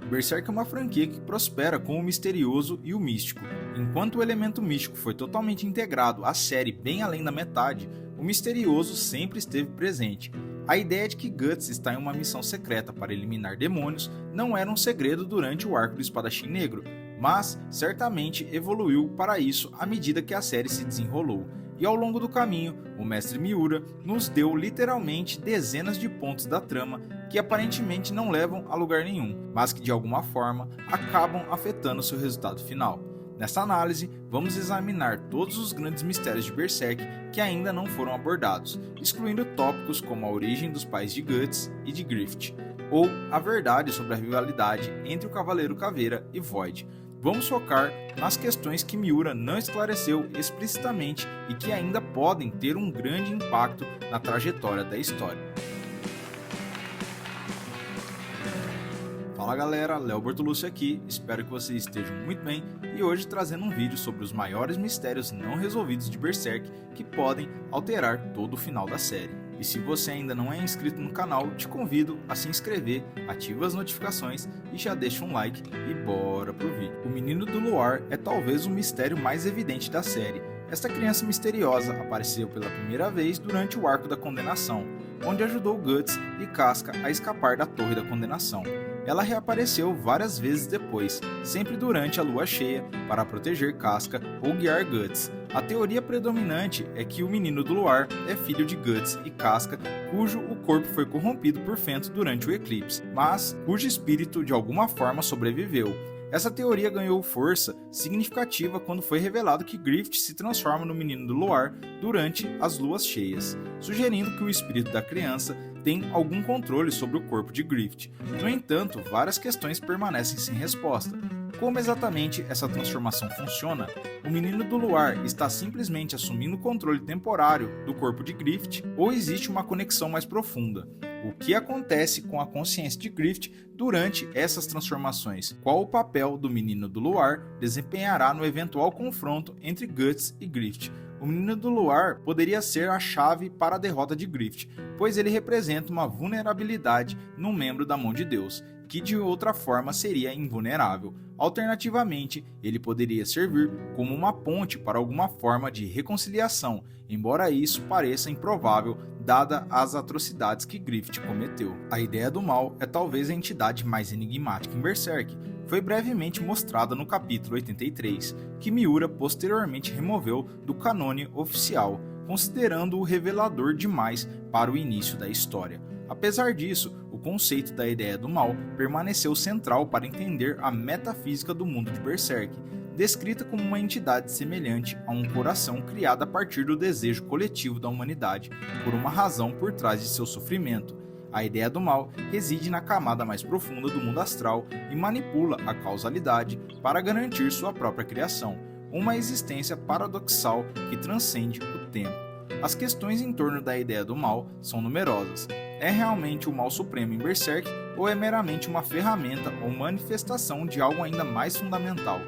Berserk é uma franquia que prospera com o misterioso e o místico. Enquanto o elemento místico foi totalmente integrado à série bem além da metade, o misterioso sempre esteve presente. A ideia de que Guts está em uma missão secreta para eliminar demônios não era um segredo durante o arco do Espadachim Negro, mas certamente evoluiu para isso à medida que a série se desenrolou. E ao longo do caminho, o mestre Miura nos deu literalmente dezenas de pontos da trama que aparentemente não levam a lugar nenhum, mas que de alguma forma acabam afetando seu resultado final. Nesta análise, vamos examinar todos os grandes mistérios de Berserk que ainda não foram abordados, excluindo tópicos como a origem dos pais de Guts e de Griffith, ou a verdade sobre a rivalidade entre o Cavaleiro Caveira e Void. Vamos focar nas questões que Miura não esclareceu explicitamente e que ainda podem ter um grande impacto na trajetória da história. Fala galera, Léo Bortolucci aqui, espero que vocês estejam muito bem e hoje trazendo um vídeo sobre os maiores mistérios não resolvidos de Berserk que podem alterar todo o final da série. E se você ainda não é inscrito no canal, te convido a se inscrever, ativa as notificações e já deixa um like e bora pro vídeo. O Menino do Luar é talvez o mistério mais evidente da série. Esta criança misteriosa apareceu pela primeira vez durante o Arco da Condenação, onde ajudou Guts e Casca a escapar da Torre da Condenação. Ela reapareceu várias vezes depois, sempre durante a lua cheia, para proteger Casca ou guiar Guts. A teoria predominante é que o Menino do Luar é filho de Guts e Casca, cujo o corpo foi corrompido por Fento durante o eclipse, mas cujo espírito de alguma forma sobreviveu. Essa teoria ganhou força significativa quando foi revelado que Griffith se transforma no Menino do Luar durante as luas cheias, sugerindo que o espírito da criança tem algum controle sobre o corpo de Griffith. No entanto, várias questões permanecem sem resposta. Como exatamente essa transformação funciona? O Menino do Luar está simplesmente assumindo o controle temporário do corpo de Griffith ou existe uma conexão mais profunda? O que acontece com a consciência de Griffith durante essas transformações? Qual o papel do Menino do Luar desempenhará no eventual confronto entre Guts e Griffith? O Menino do Luar poderia ser a chave para a derrota de Griffith, pois ele representa uma vulnerabilidade num membro da Mão de Deus, que de outra forma seria invulnerável. Alternativamente, ele poderia servir como uma ponte para alguma forma de reconciliação, embora isso pareça improvável dada as atrocidades que Griffith cometeu. A ideia do mal é talvez a entidade mais enigmática em Berserk. Foi brevemente mostrada no capítulo 83, que Miura posteriormente removeu do cânone oficial, considerando-o revelador demais para o início da história. Apesar disso, o conceito da ideia do mal permaneceu central para entender a metafísica do mundo de Berserk, descrita como uma entidade semelhante a um coração criado a partir do desejo coletivo da humanidade por uma razão por trás de seu sofrimento. A ideia do mal reside na camada mais profunda do mundo astral e manipula a causalidade para garantir sua própria criação, uma existência paradoxal que transcende o tempo. As questões em torno da ideia do mal são numerosas. É realmente o mal supremo em Berserk ou é meramente uma ferramenta ou manifestação de algo ainda mais fundamental?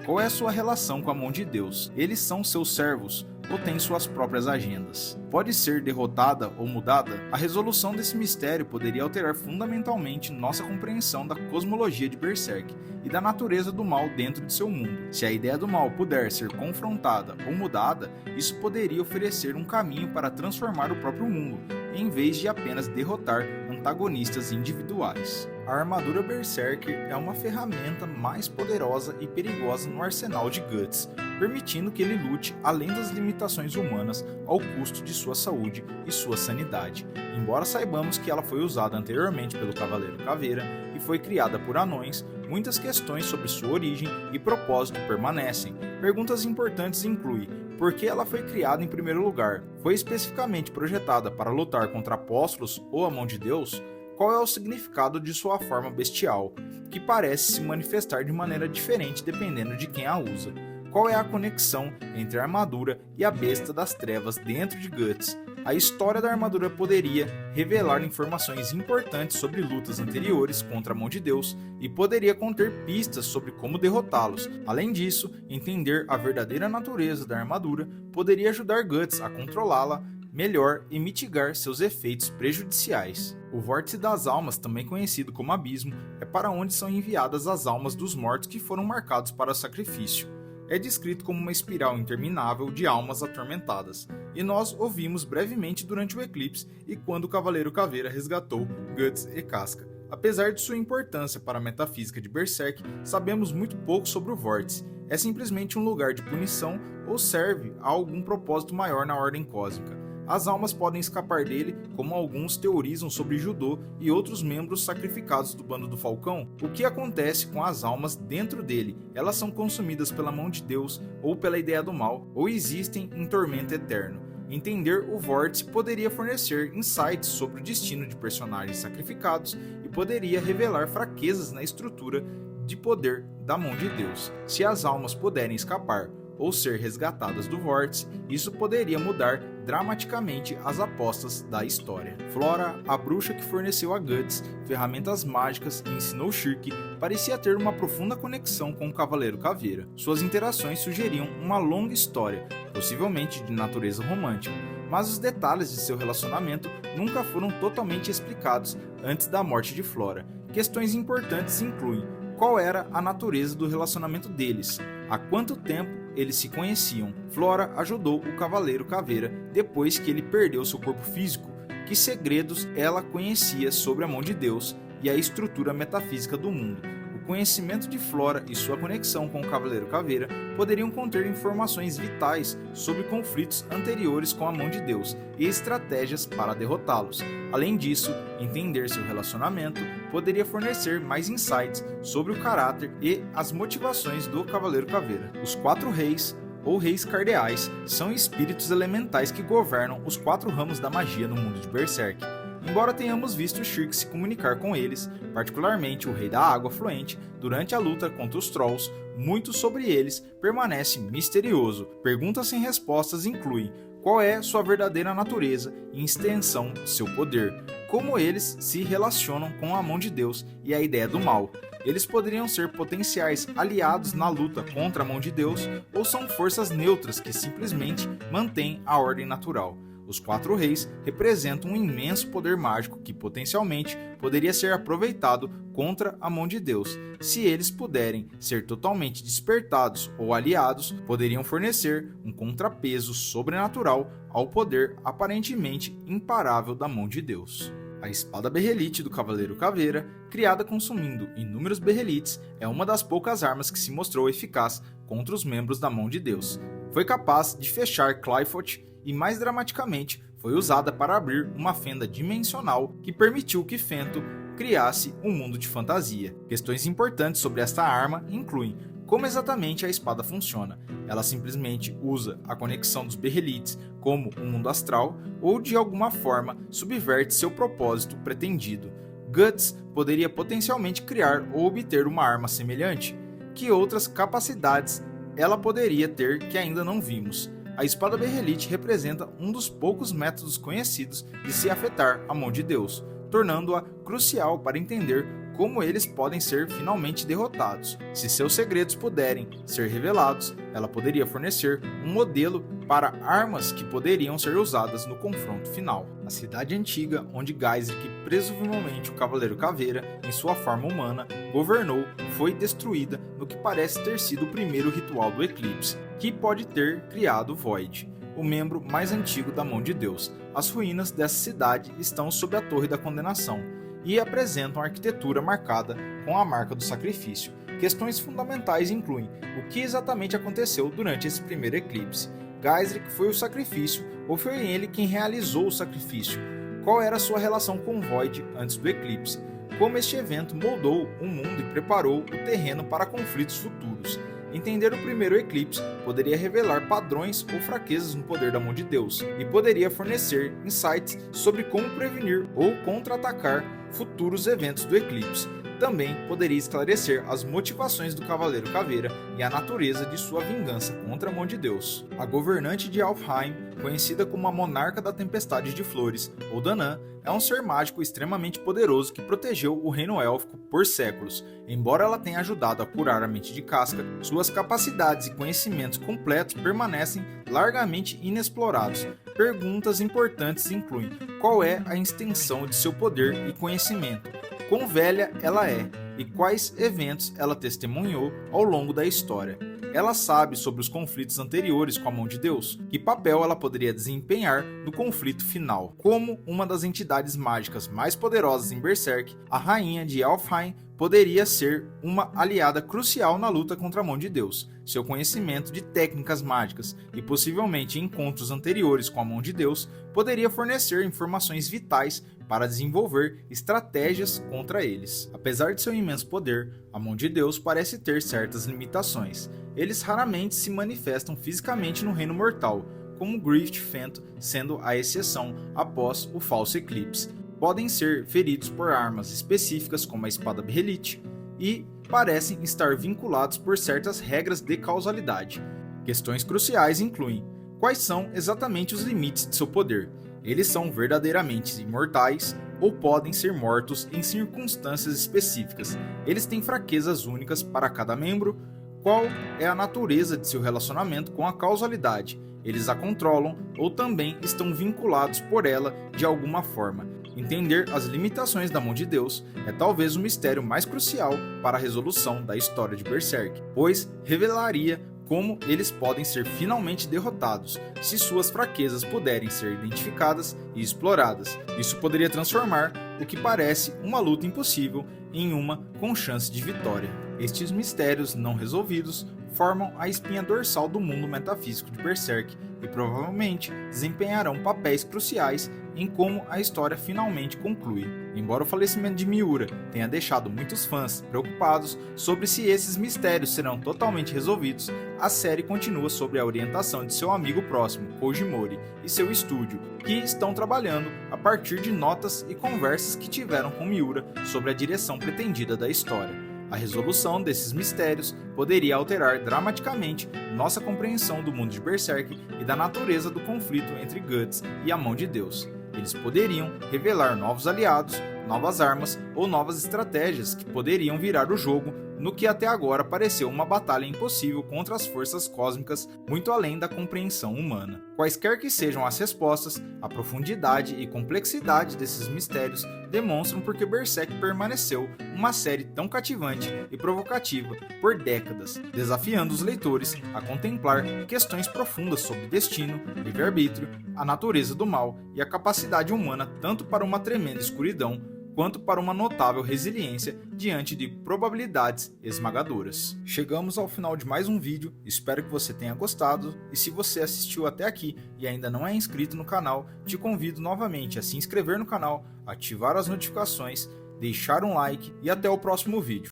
Qual é a sua relação com a Mão de Deus? Eles são seus servos ou têm suas próprias agendas? Pode ser derrotada ou mudada? A resolução desse mistério poderia alterar fundamentalmente nossa compreensão da cosmologia de Berserk e da natureza do mal dentro de seu mundo. Se a ideia do mal puder ser confrontada ou mudada, isso poderia oferecer um caminho para transformar o próprio mundo, em vez de apenas derrotar antagonistas individuais. A armadura Berserker é uma ferramenta mais poderosa e perigosa no arsenal de Guts, permitindo que ele lute além das limitações humanas ao custo de sua saúde e sua sanidade. Embora saibamos que ela foi usada anteriormente pelo Cavaleiro Caveira e foi criada por anões, muitas questões sobre sua origem e propósito permanecem. Perguntas importantes incluem: por que ela foi criada em primeiro lugar? Foi especificamente projetada para lutar contra apóstolos ou a Mão de Deus? Qual é o significado de sua forma bestial, que parece se manifestar de maneira diferente dependendo de quem a usa? Qual é a conexão entre a armadura e a besta das trevas dentro de Guts? A história da armadura poderia revelar informações importantes sobre lutas anteriores contra a Mão de Deus e poderia conter pistas sobre como derrotá-los. Além disso, entender a verdadeira natureza da armadura poderia ajudar Guts a controlá-la melhor e mitigar seus efeitos prejudiciais. O Vórtice das Almas, também conhecido como Abismo, é para onde são enviadas as almas dos mortos que foram marcados para sacrifício. É descrito como uma espiral interminável de almas atormentadas, e nós o vimos brevemente durante o eclipse e quando o Cavaleiro Caveira resgatou Guts e Casca. Apesar de sua importância para a metafísica de Berserk, sabemos muito pouco sobre o Vórtice. É simplesmente um lugar de punição ou serve a algum propósito maior na ordem cósmica. As almas podem escapar dele, como alguns teorizam sobre Judô e outros membros sacrificados do Bando do Falcão. O que acontece com as almas dentro dele? Elas são consumidas pela mão de Deus ou pela ideia do mal, ou existem em tormento eterno. Entender o Vórtice poderia fornecer insights sobre o destino de personagens sacrificados e poderia revelar fraquezas na estrutura de poder da mão de Deus. Se as almas puderem escapar ou ser resgatadas do Vórtice, isso poderia mudar dramaticamente as apostas da história. Flora, a bruxa que forneceu a Guts ferramentas mágicas e ensinou Shirk, parecia ter uma profunda conexão com o Cavaleiro Caveira. Suas interações sugeriam uma longa história, possivelmente de natureza romântica, mas os detalhes de seu relacionamento nunca foram totalmente explicados antes da morte de Flora. Questões importantes incluem: qual era a natureza do relacionamento deles? Há quanto tempo eles se conheciam? Flora ajudou o Cavaleiro Caveira depois que ele perdeu seu corpo físico. Que segredos ela conhecia sobre a mão de Deus e a estrutura metafísica do mundo? O conhecimento de Flora e sua conexão com o Cavaleiro Caveira poderiam conter informações vitais sobre conflitos anteriores com a mão de Deus e estratégias para derrotá-los. Além disso, entender seu relacionamento poderia fornecer mais insights sobre o caráter e as motivações do Cavaleiro Caveira. Os quatro reis, ou reis cardeais, são espíritos elementais que governam os quatro ramos da magia no mundo de Berserk. Embora tenhamos visto Shirk se comunicar com eles, particularmente o Rei da Água Fluente, durante a luta contra os Trolls, muito sobre eles permanece misterioso. Perguntas sem respostas incluem: qual é sua verdadeira natureza e extensão de seu poder? Como eles se relacionam com a mão de Deus e a ideia do mal? Eles poderiam ser potenciais aliados na luta contra a mão de Deus ou são forças neutras que simplesmente mantêm a ordem natural? Os quatro reis representam um imenso poder mágico que potencialmente poderia ser aproveitado contra a mão de Deus. Se eles puderem ser totalmente despertados ou aliados, poderiam fornecer um contrapeso sobrenatural ao poder aparentemente imparável da mão de Deus. A espada berrelite do Cavaleiro Caveira, criada consumindo inúmeros berrelites, é uma das poucas armas que se mostrou eficaz contra os membros da mão de Deus. Foi capaz de fechar Qliphoth e, mais dramaticamente, foi usada para abrir uma fenda dimensional que permitiu que Fento criasse um mundo de fantasia. Questões importantes sobre esta arma incluem: como exatamente a espada funciona? Ela simplesmente usa a conexão dos berrelites como um mundo astral ou de alguma forma subverte seu propósito pretendido? Guts poderia potencialmente criar ou obter uma arma semelhante? Que outras capacidades ela poderia ter que ainda não vimos? A espada berrelite representa um dos poucos métodos conhecidos de se afetar a mão de Deus, tornando-a crucial para entender como eles podem ser finalmente derrotados. Se seus segredos puderem ser revelados, ela poderia fornecer um modelo para armas que poderiam ser usadas no confronto final. A cidade antiga, onde Geyser, presumivelmente o Cavaleiro Caveira, em sua forma humana, governou, foi destruída no que parece ter sido o primeiro ritual do eclipse, que pode ter criado Void, o membro mais antigo da mão de Deus. As ruínas dessa cidade estão sob a Torre da Condenação e apresentam a arquitetura marcada com a marca do sacrifício. Questões fundamentais incluem: o que exatamente aconteceu durante esse primeiro eclipse? Geyser foi o sacrifício ou foi ele quem realizou o sacrifício? Qual era a sua relação com Void antes do eclipse? Como este evento moldou o mundo e preparou o terreno para conflitos futuros? Entender o primeiro eclipse poderia revelar padrões ou fraquezas no poder da mão de Deus e poderia fornecer insights sobre como prevenir ou contra-atacar futuros eventos do eclipse. Também poderia esclarecer as motivações do Cavaleiro Caveira e a natureza de sua vingança contra a mão de Deus. A governante de Alfheim, conhecida como a Monarca da Tempestade de Flores, ou Danann, é um ser mágico extremamente poderoso que protegeu o reino élfico por séculos. Embora ela tenha ajudado a curar a mente de Casca, suas capacidades e conhecimentos completos permanecem largamente inexplorados. Perguntas importantes incluem: qual é a extensão de seu poder e conhecimento? Quão velha ela é? E quais eventos ela testemunhou ao longo da história? Ela sabe sobre os conflitos anteriores com a mão de Deus? Que papel ela poderia desempenhar no conflito final? Como uma das entidades mágicas mais poderosas em Berserk, a rainha de Alfheim poderia ser uma aliada crucial na luta contra a mão de Deus. Seu conhecimento de técnicas mágicas e possivelmente encontros anteriores com a mão de Deus poderia fornecer informações vitais para desenvolver estratégias contra eles. Apesar de seu imenso poder, a mão de Deus parece ter certas limitações. Eles raramente se manifestam fisicamente no reino mortal, como Griffith Fento sendo a exceção após o falso eclipse. Podem ser feridos por armas específicas como a espada Behelit e parecem estar vinculados por certas regras de causalidade. Questões cruciais incluem: quais são exatamente os limites de seu poder? Eles são verdadeiramente imortais ou podem ser mortos em circunstâncias específicas? Eles têm fraquezas únicas para cada membro? Qual é a natureza de seu relacionamento com a causalidade? Eles a controlam ou também estão vinculados por ela de alguma forma? Entender as limitações da mão de Deus é talvez o mistério mais crucial para a resolução da história de Berserk, pois revelaria como eles podem ser finalmente derrotados se suas fraquezas puderem ser identificadas e exploradas. Isso poderia transformar o que parece uma luta impossível em uma com chance de vitória. Estes mistérios não resolvidos formam a espinha dorsal do mundo metafísico de Berserk e provavelmente desempenharão papéis cruciais em como a história finalmente conclui. Embora o falecimento de Miura tenha deixado muitos fãs preocupados sobre se esses mistérios serão totalmente resolvidos, a série continua sob a orientação de seu amigo próximo, Koji Mori, e seu estúdio, que estão trabalhando a partir de notas e conversas que tiveram com Miura sobre a direção pretendida da história. A resolução desses mistérios poderia alterar dramaticamente nossa compreensão do mundo de Berserk e da natureza do conflito entre Guts e a mão de Deus. Eles poderiam revelar novos aliados, novas armas ou novas estratégias que poderiam virar o jogo no que até agora pareceu uma batalha impossível contra as forças cósmicas muito além da compreensão humana. Quaisquer que sejam as respostas, a profundidade e complexidade desses mistérios demonstram por que Berserk permaneceu uma série tão cativante e provocativa por décadas, desafiando os leitores a contemplar questões profundas sobre destino, livre-arbítrio, a natureza do mal e a capacidade humana tanto para uma tremenda escuridão quanto para uma notável resiliência diante de probabilidades esmagadoras. Chegamos ao final de mais um vídeo, espero que você tenha gostado, e se você assistiu até aqui e ainda não é inscrito no canal, te convido novamente a se inscrever no canal, ativar as notificações, deixar um like e até o próximo vídeo.